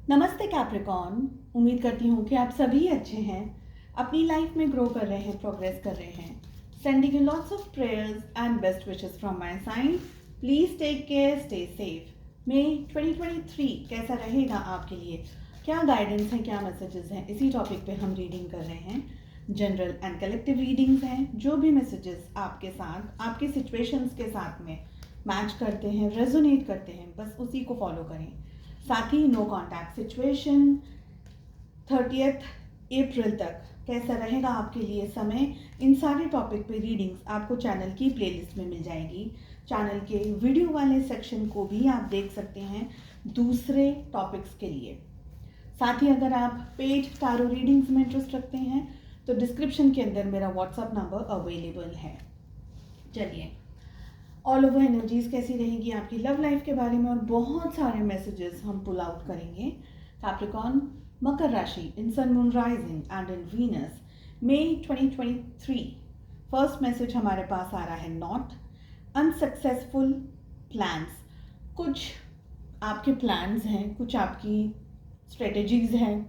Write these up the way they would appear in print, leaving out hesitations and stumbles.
नमस्ते कैप्रिकॉर्न। उम्मीद करती हूँ कि आप सभी अच्छे हैं, अपनी लाइफ में ग्रो कर रहे हैं, प्रोग्रेस कर रहे हैं। Sending you lots of prayers and best wishes from my side. Please take care, stay safe. May 2023 कैसा रहेगा आपके लिए, क्या गाइडेंस है, क्या मैसेजेस हैं, इसी टॉपिक पे हम रीडिंग कर रहे हैं। जनरल एंड कलेक्टिव रीडिंग्स हैं। जो भी मैसेजेस आपके साथ, आपके सिचुएशंस के साथ में मैच करते हैं, रेजोनेट करते हैं, बस उसी को फॉलो करें। साथ ही नो कॉन्टैक्ट सिचुएशन 30 अप्रैल तक कैसा रहेगा आपके लिए समय, इन सारे टॉपिक पे रीडिंग्स आपको चैनल की प्लेलिस्ट में मिल जाएगी। चैनल के वीडियो वाले सेक्शन को भी आप देख सकते हैं दूसरे टॉपिक्स के लिए। साथ ही अगर आप पेड टारो रीडिंग्स में इंटरेस्ट रखते हैं तो डिस्क्रिप्शन के अंदर मेरा व्हाट्सअप नंबर अवेलेबल है। चलिए, ऑल ओवर एनर्जीज कैसी रहेगी आपकी लव लाइफ के बारे में और बहुत सारे मैसेजेस हम पुल आउट करेंगे। कैप्रिकॉर्न, मकर राशि, in sun moon rising and in Venus, मई 2023। फर्स्ट मैसेज हमारे पास आ रहा है नॉट अनसक्सेसफुल प्लान्स। कुछ आपके प्लान्स हैं, कुछ आपकी स्ट्रेटजीज हैं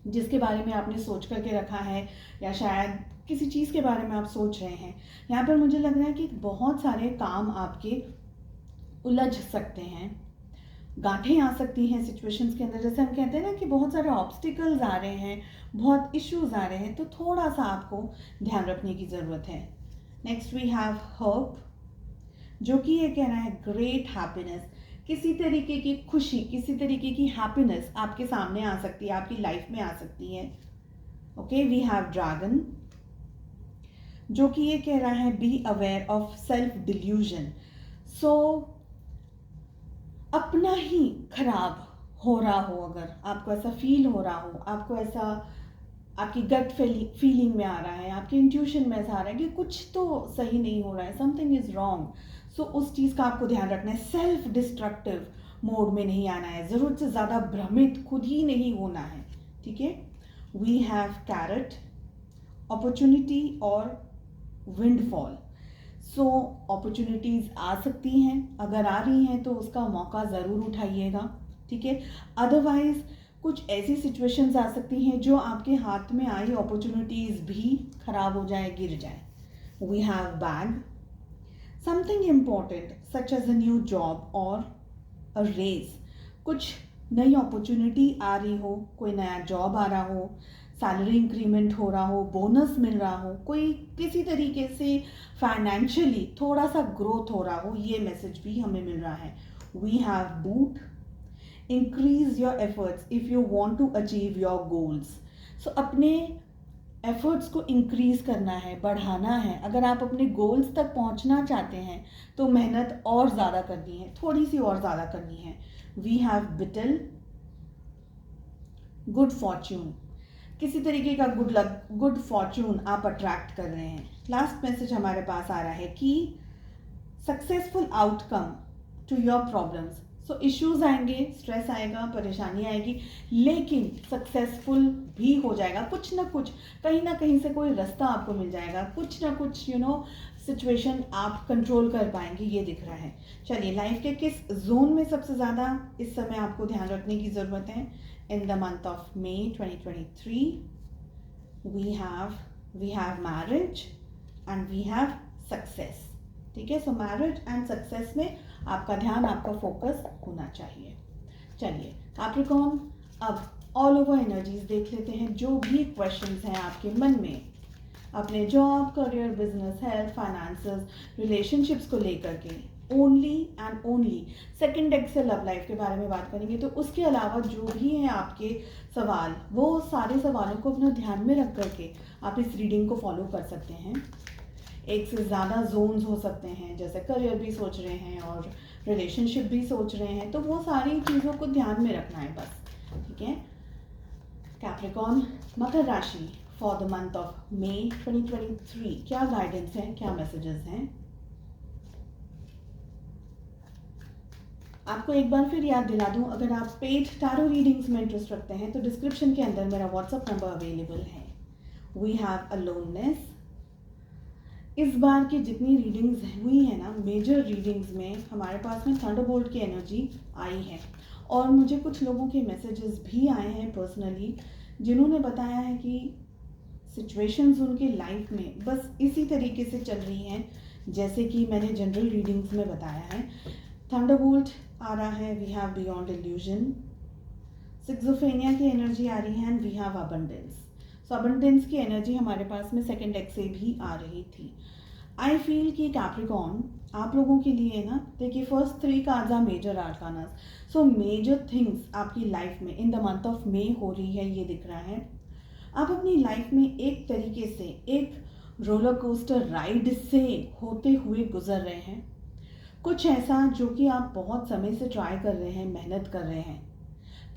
जिसके बारे में आपने सोच करके रखा है, या शायद किसी चीज़ के बारे में आप सोच रहे हैं। यहाँ पर मुझे लग रहा है कि बहुत सारे काम आपके उलझ सकते हैं, गांठें आ सकती हैं सिचुएशंस के अंदर। जैसे हम कहते हैं ना कि बहुत सारे ऑब्स्टिकल्स आ रहे हैं, बहुत इश्यूज आ रहे हैं, तो थोड़ा सा आपको ध्यान रखने की ज़रूरत है। नेक्स्ट वी हैव होप, जो कि ये कह रहा है ग्रेट हैप्पीनेस। किसी तरीके की खुशी, किसी तरीके की हैप्पीनेस आपके सामने आ सकती है, आपकी लाइफ में आ सकती है। ओके, वी हैव ड्रैगन, जो कि ये कह रहा है be aware of self delusion. So अपना ही खराब हो रहा हो, अगर आपको ऐसा फील हो रहा हो, आपको ऐसा आपकी गट फीलिंग में आ रहा है, आपके इंट्यूशन में ऐसा आ रहा है कि कुछ तो सही नहीं हो रहा है, समथिंग इज रॉन्ग, सो उस चीज़ का आपको ध्यान रखना है। सेल्फ डिस्ट्रक्टिव मोड में नहीं आना है, ज़रूरत से ज़्यादा भ्रमित खुद ही नहीं होना है। ठीक है, वी हैव कैरेट, अपॉर्चुनिटी और विंडफॉल। सो अपॉर्चुनिटीज़ आ सकती हैं, अगर आ रही हैं तो उसका मौका ज़रूर उठाइएगा। ठीक है, अदरवाइज कुछ ऐसी सिचुएशंस आ सकती हैं जो आपके हाथ में आई अपॉर्चुनिटीज़ भी खराब हो जाए, गिर जाए। We have bag, something important such as a new job और अ रेज। कुछ नई अपॉर्चुनिटी आ रही हो, कोई नया जॉब आ रहा हो, सैलरी इंक्रीमेंट हो रहा हो, बोनस मिल रहा हो, कोई किसी तरीके से फाइनेंशियली थोड़ा सा ग्रोथ हो रहा हो, ये मैसेज भी हमें मिल रहा है। We have boot, increase your efforts if you want to achieve your goals. So अपने एफर्ट्स को इंक्रीज करना है, बढ़ाना है। अगर आप अपने गोल्स तक पहुंचना चाहते हैं तो मेहनत और ज़्यादा करनी है, थोड़ी सी और ज़्यादा करनी है। We have beetle, good fortune, किसी तरीके का गुड लक, गुड फॉर्च्यून आप अट्रैक्ट कर रहे हैं। लास्ट मैसेज हमारे पास आ रहा है कि successful outcome to your problems. So issues आएंगे, स्ट्रेस आएगा, परेशानी आएगी, लेकिन सक्सेसफुल भी हो जाएगा। कुछ ना कुछ, कहीं ना कहीं से कोई रास्ता आपको मिल जाएगा, कुछ ना कुछ सिचुएशन आप कंट्रोल कर पाएंगे, ये दिख रहा है। चलिए, लाइफ के किस जोन में सबसे ज़्यादा इस समय आपको ध्यान रखने की ज़रूरत है? In the month of May 2023 we have marriage and we have success. ठीक है, सो मैरिज एंड सक्सेस में आपका ध्यान, आपका फोकस होना चाहिए। चलिए कैप्रिकॉर्न, अब ऑल ओवर एनर्जीज देख लेते हैं। जो भी क्वेश्चंस हैं आपके मन में अपने job, career, business, health, finances, relationships को लेकर के, only and only second deck से लव लाइफ के बारे में बात करेंगे। तो उसके अलावा जो भी हैं आपके सवाल, वो सारे सवालों को अपना ध्यान में रख करके आप इस रीडिंग को फॉलो कर सकते हैं। एक से ज़्यादा जोन्स हो सकते हैं, जैसे करियर भी सोच रहे हैं और रिलेशनशिप भी सोच रहे हैं, तो वो सारी चीज़ों को ध्यान में रखना है बस। ठीक है, कैप्रिकॉर्न, मकर राशि, for the month of May 2023 क्या गाइडेंस है, क्या मैसेजेस हैं? आपको एक बार फिर याद दिला दूं, अगर आप पेड टारो रीडिंग्स में इंटरेस्ट रखते हैं तो डिस्क्रिप्शन के अंदर मेरा व्हाट्सअप नंबर अवेलेबल है। वी हैव अलोननेस, इस बार की जितनी रीडिंग्स हुई है ना, मेजर रीडिंग्स में हमारे पास में थंडरबोल्ट की एनर्जी आई है। और मुझे कुछ लोगों के मैसेजेस भी आए हैं पर्सनली, जिन्होंने बताया है कि सिचुएशंस उनके लाइफ में बस इसी तरीके से चल रही हैं जैसे कि मैंने जनरल रीडिंग्स में बताया है। थंडरबोल्ट आ रहा है, वी हैव बियॉन्ड इल्यूजन, सिक्सोफेनिया की एनर्जी आ रही है, and we have abundance. So abundance की एनर्जी हमारे पास में सेकेंड डेक से भी आ रही थी। आई फील कि कैप्रिकॉर्न आप लोगों के लिए ना, देखिए first 3 cards are major arcanas. So major things आपकी लाइफ में in the month of May हो रही है, ये दिख रहा है। आप अपनी लाइफ में एक तरीके से एक रोलर कोस्टर राइड से होते हुए गुजर रहे हैं। कुछ ऐसा जो कि आप बहुत समय से ट्राई कर रहे हैं, मेहनत कर रहे हैं,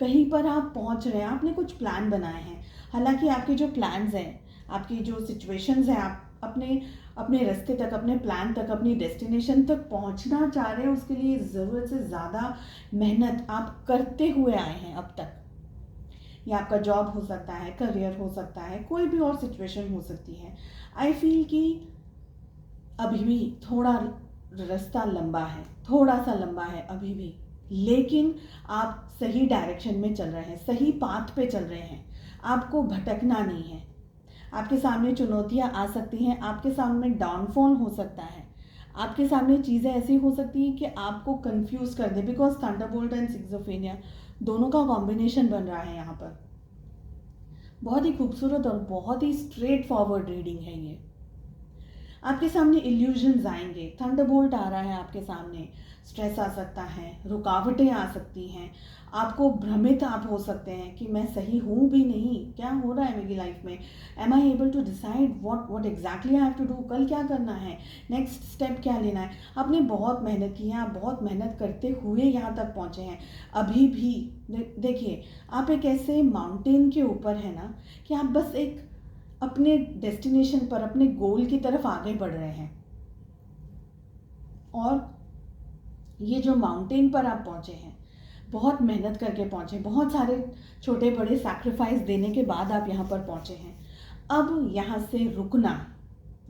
कहीं पर आप पहुंच रहे हैं, आपने कुछ प्लान बनाए हैं। हालांकि आपके जो प्लान्स हैं, आपकी जो सिचुएशंस हैं, आप अपने रास्ते तक, अपने प्लान तक, अपनी डेस्टिनेशन तक पहुंचना चाह रहे हैं, उसके लिए ज़रूरत से ज़्यादा मेहनत आप करते हुए आए हैं अब तक। या आपका जॉब हो सकता है, करियर हो सकता है, कोई भी और सिचुएशन हो सकती है। आई फील कि अभी भी थोड़ा रास्ता लंबा है, थोड़ा सा लंबा है अभी भी, लेकिन आप सही डायरेक्शन में चल रहे हैं, सही पाथ पे चल रहे हैं। आपको भटकना नहीं है। आपके सामने चुनौतियां आ सकती हैं, आपके सामने डाउनफॉल हो सकता है, आपके सामने चीज़ें ऐसी हो सकती हैं कि आपको कंफ्यूज कर दे, बिकॉज थंडरबोल्ट एंड सिक्सोफेनिया दोनों का कॉम्बिनेशन बन रहा है यहाँ पर। बहुत ही खूबसूरत और बहुत ही स्ट्रेट फॉरवर्ड रीडिंग है ये। आपके सामने इल्यूजन्स आएंगे, थंडरबोल्ट आ रहा है आपके सामने, स्ट्रेस आ सकता है, रुकावटें आ सकती हैं, आपको भ्रमित आप हो सकते हैं कि मैं सही हूँ भी नहीं, क्या हो रहा है मेरी लाइफ में, am I able to decide what exactly I have to do, कल क्या करना है, नेक्स्ट स्टेप क्या लेना है। आपने बहुत मेहनत की है, आप बहुत मेहनत करते हुए यहाँ तक पहुँचे हैं। अभी भी देखिए, आप एक ऐसे माउंटेन के ऊपर है ना कि आप बस एक अपने डेस्टिनेशन पर, अपने गोल की तरफ आगे बढ़ रहे हैं। और ये जो माउंटेन पर आप पहुंचे हैं, बहुत मेहनत करके पहुंचे, बहुत सारे छोटे बड़े सैक्रिफाइस देने के बाद आप यहाँ पर पहुंचे हैं। अब यहाँ से रुकना,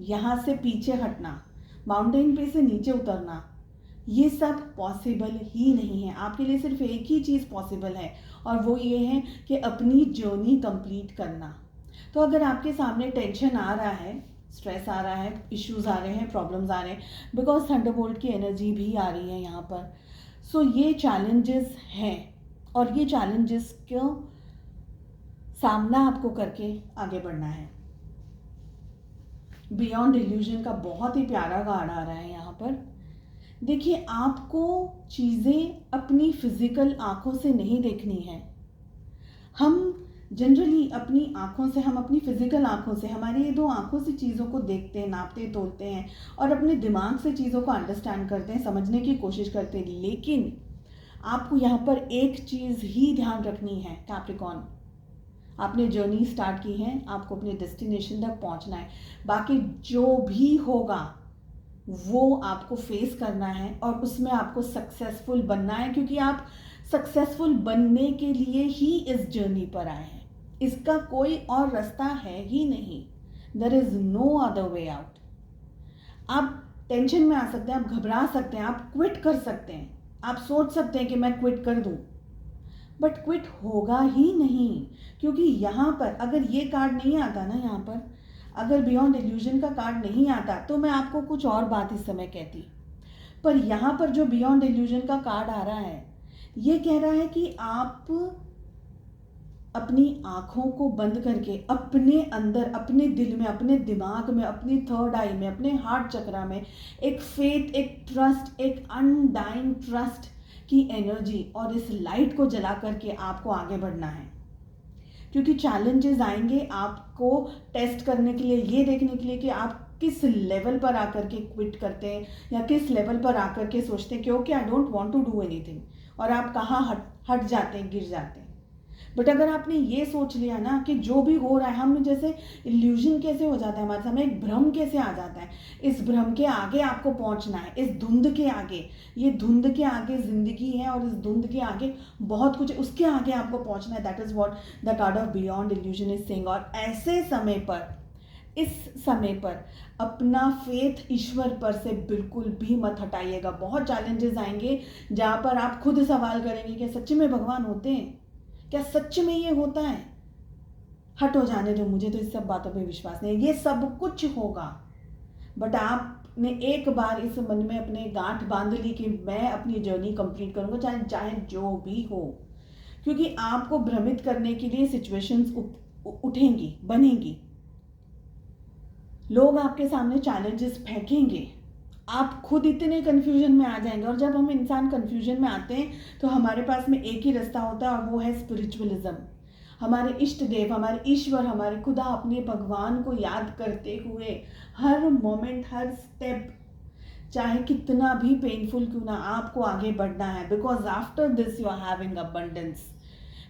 यहाँ से पीछे हटना, माउंटेन पे से नीचे उतरना, ये सब पॉसिबल ही नहीं है। आपके लिए सिर्फ एक ही चीज़ पॉसिबल है, और वो ये है कि अपनी जर्नी कंप्लीट करना। तो अगर आपके सामने टेंशन आ रहा है, स्ट्रेस आ रहा है, इश्यूज आ रहे हैं, प्रॉब्लम्स आ रहे हैं, बिकॉज थंडरबोल्ट की एनर्जी भी आ रही है यहाँ पर। सो ये चैलेंजेस हैं, और ये चैलेंजेस का सामना आपको करके आगे बढ़ना है। बियॉन्ड इल्यूजन का बहुत ही प्यारा कार्ड आ रहा है यहाँ पर। देखिए, आपको चीज़ें अपनी फिजिकल आंखों से नहीं देखनी है। हम जनरली अपनी आँखों से, हम अपनी फिजिकल आँखों से, हमारी ये 2 आँखों से चीज़ों को देखते हैं, नापते तोलते हैं, और अपने दिमाग से चीज़ों को अंडरस्टैंड करते हैं, समझने की कोशिश करते हैं। लेकिन आपको यहाँ पर एक चीज़ ही ध्यान रखनी है कैप्रिकॉर्न, आपने जर्नी स्टार्ट की है, आपको अपने डेस्टिनेशन तक पहुँचना है। बाकी जो भी होगा वो आपको फेस करना है, और उसमें आपको सक्सेसफुल बनना है, क्योंकि आप सक्सेसफुल बनने के लिए ही इस जर्नी पर आए हैं। इसका कोई और रास्ता है ही नहीं। There is no other way out. आप टेंशन में आ सकते हैं, आप घबरा सकते हैं, आप क्विट कर सकते हैं, आप सोच सकते हैं कि मैं क्विट कर दूं, बट क्विट होगा ही नहीं। क्योंकि यहाँ पर अगर ये कार्ड नहीं आता ना, यहाँ पर अगर बियॉन्ड इल्यूजन का कार्ड नहीं आता, तो मैं आपको कुछ और बात इस समय कहती। पर यहाँ पर जो बियॉन्ड इल्यूजन का कार्ड आ रहा है, ये कह रहा है कि आप अपनी आँखों को बंद करके अपने अंदर, अपने दिल में, अपने दिमाग में, अपनी थर्ड आई में, अपने हार्ट चक्रा में एक फेथ, एक ट्रस्ट, एक अनडाइंग ट्रस्ट की एनर्जी और इस लाइट को जला करके आपको आगे बढ़ना है। क्योंकि चैलेंजेस आएंगे आपको टेस्ट करने के लिए, ये देखने के लिए कि आप किस लेवल पर आकर के क्विट करते हैं, या किस लेवल पर आकर के सोचते हैं कि okay I don't want to do anything, और आप कहाँ हट जाते हैं, गिर जाते हैं। बट अगर आपने ये सोच लिया ना कि जो भी हो रहा है, हम जैसे इल्यूजन कैसे हो जाता है हमारे सामने, एक भ्रम कैसे आ जाता है, इस भ्रम के आगे आपको पहुंचना है, इस धुंध के आगे। ये धुंध के आगे जिंदगी है, और इस धुंध के आगे बहुत कुछ है, उसके आगे आपको पहुंचना है। That is what the card of beyond illusion is saying. और ऐसे समय पर इस समय पर अपना फेथ ईश्वर पर से बिल्कुल भी मत हटाइएगा। बहुत चैलेंजेस आएंगे जहाँ पर आप खुद सवाल करेंगे क्या सच्ची में भगवान होते हैं, क्या सच में ये होता है। हटो, जाने दो, मुझे तो इस सब बातों पे विश्वास नहीं। ये सब कुछ होगा, बट आपने एक बार इस मन में अपने गांठ बांध ली कि मैं अपनी जर्नी कंप्लीट करूंगा, चाहे चाहे जो भी हो। क्योंकि आपको भ्रमित करने के लिए सिचुएशंस उठेंगी, बनेंगी, लोग आपके सामने चैलेंजेस फेंकेंगे, आप खुद इतने कंफ्यूजन में आ जाएंगे। और जब हम इंसान कंफ्यूजन में आते हैं तो हमारे पास में एक ही रास्ता होता है, और वो है स्पिरिचुअलिज्म। हमारे इष्ट देव, हमारे ईश्वर, हमारे खुदा, अपने भगवान को याद करते हुए हर मोमेंट, हर स्टेप, चाहे कितना भी पेनफुल क्यों ना, आपको आगे बढ़ना है। Because after this you are having abundance.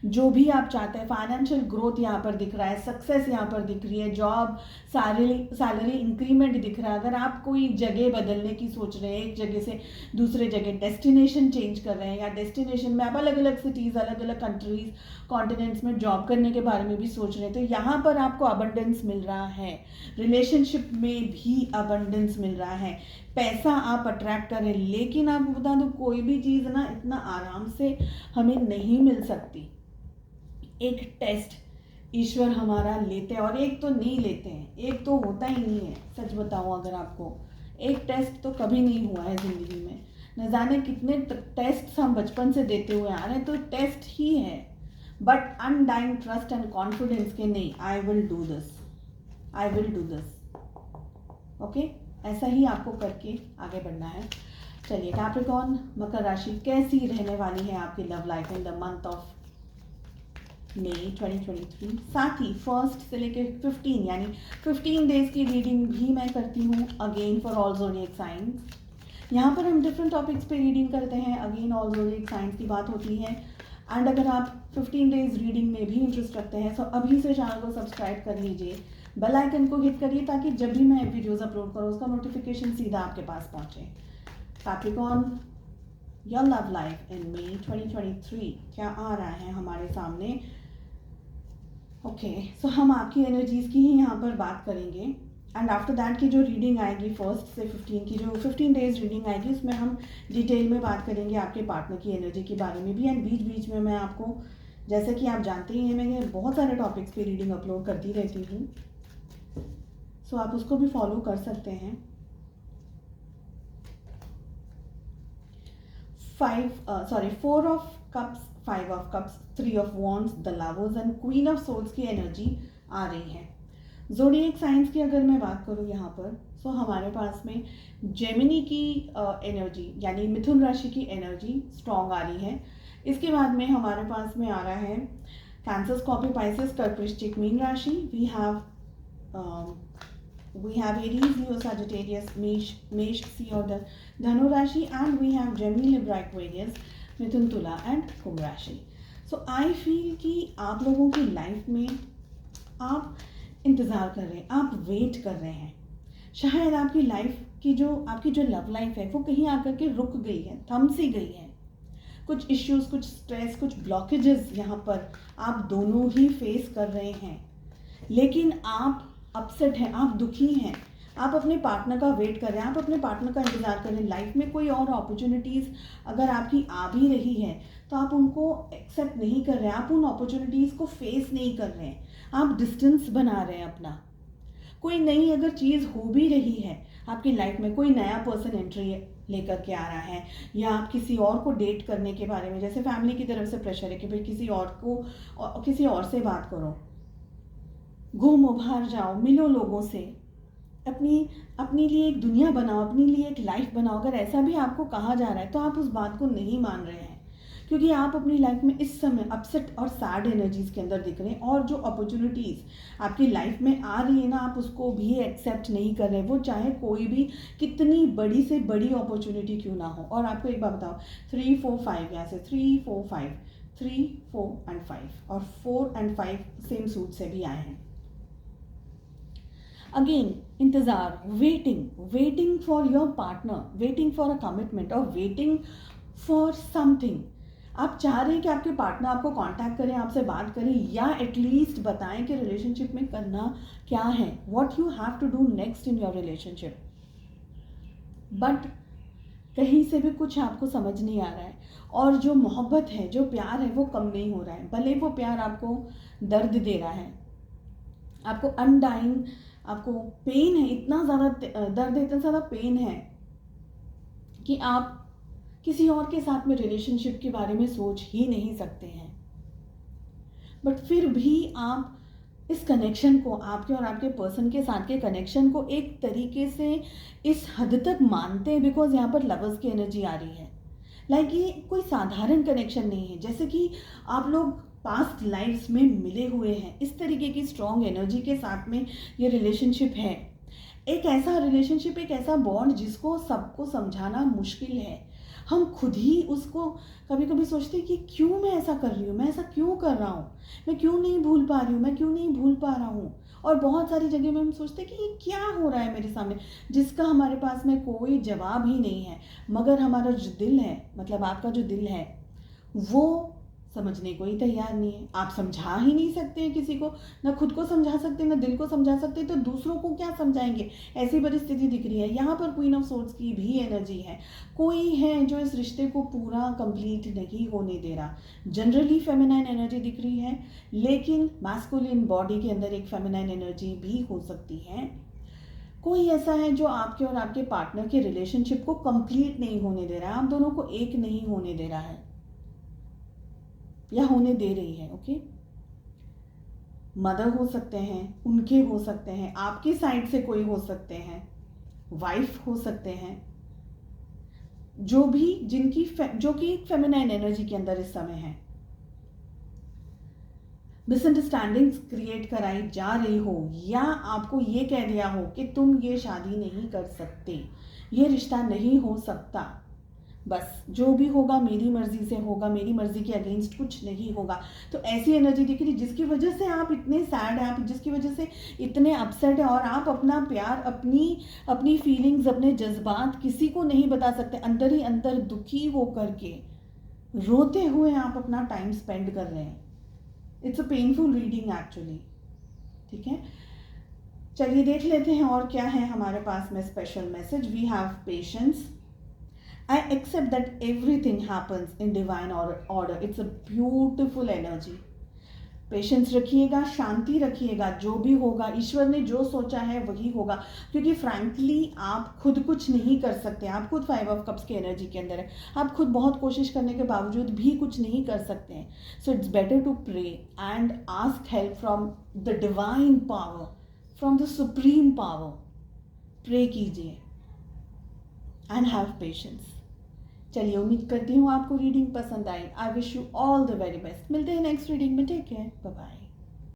जो भी आप चाहते हैं, फाइनेंशियल ग्रोथ यहाँ पर दिख रहा है, सक्सेस यहाँ पर दिख रही है, जॉब, सैलरी इंक्रीमेंट दिख रहा है। अगर आप कोई जगह बदलने की सोच रहे हैं, एक जगह से दूसरे जगह डेस्टिनेशन चेंज कर रहे हैं, या डेस्टिनेशन में आप अलग अलग सिटीज़, अलग अलग कंट्रीज, कॉन्टिनेंट्स में जॉब करने के बारे में भी सोच रहे हैं, तो यहाँ पर आपको अबंडेंस मिल रहा है। रिलेशनशिप में भी अबंडेंस मिल रहा है। पैसा आप अट्रैक्ट करें, लेकिन आपको बता दूँ कोई भी चीज़ ना इतना आराम से हमें नहीं मिल सकती। एक टेस्ट ईश्वर हमारा लेते हैं, और एक तो नहीं लेते हैं, एक तो होता ही नहीं है। सच बताऊं अगर आपको, एक टेस्ट तो कभी नहीं हुआ है ज़िंदगी में। न जाने कितने टेस्ट हम बचपन से देते हुए आ रहे हैं, तो टेस्ट ही है। But undying trust and confidence के नहीं, I will do this, I will do this, okay. ऐसा ही आपको करके आगे बढ़ना है। चलिए कैप्रिकॉर्न, मकर राशि कैसी रहने वाली है आपकी love life in the month of May 2023। साथ ही 1 से लेकर 15 यानी 15 डेज की रीडिंग भी मैं करती हूँ, again for all zodiac science. यहाँ पर हम डिफरेंट टॉपिक्स पे रीडिंग करते हैं, अगेन ऑल ज़ोडिएक साइंस की बात होती है। एंड अगर आप 15 डेज रीडिंग में भी इंटरेस्ट रखते हैं तो अभी से चैनल को सब्सक्राइब कर लीजिए, बेल आइकन को हिट करिए, ताकि जब भी मैं वीडियोज़ अपलोड करूँ उसका नोटिफिकेशन सीधा आपके पास पहुँचे। Capricorn, your love life in May 2023 क्या आ रहा है हमारे सामने। ओके, सो हम आपकी एनर्जीज़ की ही यहाँ पर बात करेंगे। एंड आफ्टर दैट की जो रीडिंग आएगी 1 से 15 की, जो 15 डेज रीडिंग आएगी, उसमें हम डिटेल में बात करेंगे आपके पार्टनर की एनर्जी के बारे में भी। एंड बीच बीच में मैं आपको, जैसे कि आप जानते ही हैं, मैं बहुत सारे टॉपिक्स पे रीडिंग अपलोड करती रहती हूँ, सो आप उसको भी फॉलो कर सकते हैं। 4 of cups, 5 of cups, 3 of wands, the lovers and queen of souls की एनर्जी आ रही है। ज़ोडिएक साइंस की अगर मैं बात करूँ यहाँ पर, सो हमारे पास में जेमिनी की एनर्जी यानी मिथुन राशि की एनर्जी स्ट्रॉन्ग आ रही है। इसके बाद में हमारे पास में आ रहा है कैंसर, स्कॉर्पियो, पाइसेस, कर्क, वृश्चिक, मीन राशि। we have Aries, Leo, Sagittarius, Mesh, Sea और धनु राशि, and we have Gemini, Libra, Aquarius, मिथुन, तुला एंड कुंभ राशि। सो आई फील कि आप लोगों की लाइफ में आप इंतज़ार कर रहे हैं, आप वेट कर रहे हैं। शायद आपकी लाइफ की आपकी जो लव लाइफ है वो कहीं आकर के रुक गई है, थम सी गई है। कुछ इश्यूज, कुछ स्ट्रेस, कुछ ब्लॉकेजेस यहाँ पर आप दोनों ही फेस कर रहे हैं, लेकिन आप अपसेट हैं, आप दुखी हैं, आप अपने पार्टनर का वेट कर रहे हैं, आप अपने पार्टनर का इंतज़ार कर रहे हैं। लाइफ में कोई और अपॉर्चुनिटीज़ अगर आपकी आ भी रही है तो आप उनको एक्सेप्ट नहीं कर रहे हैं, आप उन अपॉर्चुनिटीज़ को फेस नहीं कर रहे हैं, आप डिस्टेंस बना रहे हैं अपना। कोई नई अगर चीज़ हो भी रही है आपकी लाइफ में, कोई नया पर्सन एंट्री लेकर के आ रहा है, या आप किसी और को डेट करने के बारे में, जैसे फैमिली की तरफ से प्रेशर है कि भाई किसी और से बात करो, घूमो, बाहर जाओ, मिलो लोगों से, अपने लिए एक दुनिया बनाओ, अपने लिए एक लाइफ बनाओ। अगर ऐसा भी आपको कहा जा रहा है तो आप उस बात को नहीं मान रहे हैं, क्योंकि आप अपनी लाइफ में इस समय अपसेट और सैड एनर्जीज़ के अंदर दिख रहे हैं। और जो अपॉर्चुनिटीज़ आपकी लाइफ में आ रही है ना, आप उसको भी एक्सेप्ट नहीं कर रहे, वो चाहे कोई भी कितनी बड़ी से बड़ी अपॉर्चुनिटी क्यों ना हो। और आपको एक बात बताओ, 3 4 5 यहाँ से 3 4 5, 3 4 एंड 5 और 4 एंड 5 सेम सूट से भी आए हैं। अगेन इंतज़ार, waiting for your partner, waiting for a commitment और वेटिंग फॉर समथिंग। आप चाह रहे हैं कि आपके पार्टनर आपको कांटेक्ट करें, आपसे बात करें, या एटलीस्ट बताएं कि रिलेशनशिप में करना क्या है, what you have to do next in your relationship. But कहीं से भी कुछ आपको समझ नहीं आ रहा है, और जो मोहब्बत है, जो प्यार है, वो कम नहीं हो रहा है। भले वो प्यार आपको दर्द दे रहा है, आपको अनडाइंग, आपको पेन है, इतना ज़्यादा दर्द है, इतना ज़्यादा पेन है कि आप किसी और के साथ में रिलेशनशिप के बारे में सोच ही नहीं सकते हैं। बट फिर भी आप इस कनेक्शन को, आपके और आपके पर्सन के साथ के कनेक्शन को एक तरीके से इस हद तक मानते हैं, बिकॉज यहाँ पर लवर्स की एनर्जी आ रही है। लाइक ये कोई साधारण कनेक्शन नहीं है, जैसे कि आप लोग पास्ट लाइफ्स में मिले हुए हैं, इस तरीके की स्ट्रॉन्ग एनर्जी के साथ में ये रिलेशनशिप है। एक ऐसा रिलेशनशिप, एक ऐसा बॉन्ड जिसको सबको समझाना मुश्किल है। हम खुद ही उसको कभी कभी सोचते हैं कि क्यों मैं ऐसा कर रही हूँ, मैं ऐसा क्यों कर रहा हूँ, मैं क्यों नहीं भूल पा रही हूँ, मैं क्यों नहीं भूल पा रहा हूँ। और बहुत सारी जगह में हम सोचते हैं कि ये क्या हो रहा है मेरे सामने, जिसका हमारे पास में कोई जवाब ही नहीं है। मगर हमारा जो दिल है, मतलब आपका जो दिल है, वो समझने को ही तैयार नहीं है। आप समझा ही नहीं सकते हैं किसी को, ना खुद को समझा सकते, ना दिल को समझा सकते, तो दूसरों को क्या समझाएंगे। ऐसी परिस्थिति दिख रही है। यहाँ पर क्वीन ऑफ सोर्ड्स की भी एनर्जी है। कोई है जो इस रिश्ते को पूरा कंप्लीट नहीं होने दे रहा। जनरली फेमिनाइन एनर्जी दिख रही है, लेकिन मैस्कुलिन बॉडी के अंदर एक फेमिनाइन एनर्जी भी हो सकती है। कोई ऐसा है जो आपके और आपके पार्टनर के रिलेशनशिप को कंप्लीट नहीं होने दे रहा है, आप दोनों को एक नहीं होने दे रहा है या होने दे रही है। ओके, मदर हो सकते हैं, उनके हो सकते हैं, आपकी साइड से कोई हो सकते हैं, वाइफ हो सकते हैं, जो भी जिनकी जो कि फेमिनाइन एनर्जी के अंदर इस समय है। मिसअंडरस्टैंडिंग्स क्रिएट कराई जा रही हो, या आपको ये कह दिया हो कि तुम ये शादी नहीं कर सकते, ये रिश्ता नहीं हो सकता, बस जो भी होगा मेरी मर्जी से होगा, मेरी मर्जी के अगेंस्ट कुछ नहीं होगा। तो ऐसी एनर्जी दिख रही जिसकी वजह से आप इतने सैड हैं, आप जिसकी वजह से इतने अपसेट हैं, और आप अपना प्यार, अपनी फीलिंग्स, अपने जज्बात किसी को नहीं बता सकते। अंदर ही अंदर दुखी हो करके, रोते हुए आप अपना टाइम स्पेंड कर रहे हैं। It's a painful reading actually. ठीक है, चलिए देख लेते हैं और क्या है हमारे पास में special message. We have patience. I accept that everything happens in divine order. It's a beautiful energy. Patience रखिएगा, शांति रखिएगा, जो भी होगा ईश्वर ने जो सोचा है वही होगा। क्योंकि फ्रैंकली आप खुद कुछ नहीं कर सकते। आप खुद 5 ऑफ कप्स की एनर्जी के अंदर है, आप खुद बहुत कोशिश करने के बावजूद भी कुछ नहीं कर सकते हैं। So it's better to pray and ask help from the divine power, from the supreme power. Pray कीजिए एंड हैव पेशेंस। चलिए, उम्मीद करती हूँ आपको रीडिंग पसंद आई। I wish you all the very best. मिलते हैं नेक्स्ट रीडिंग में। Take care, bye bye.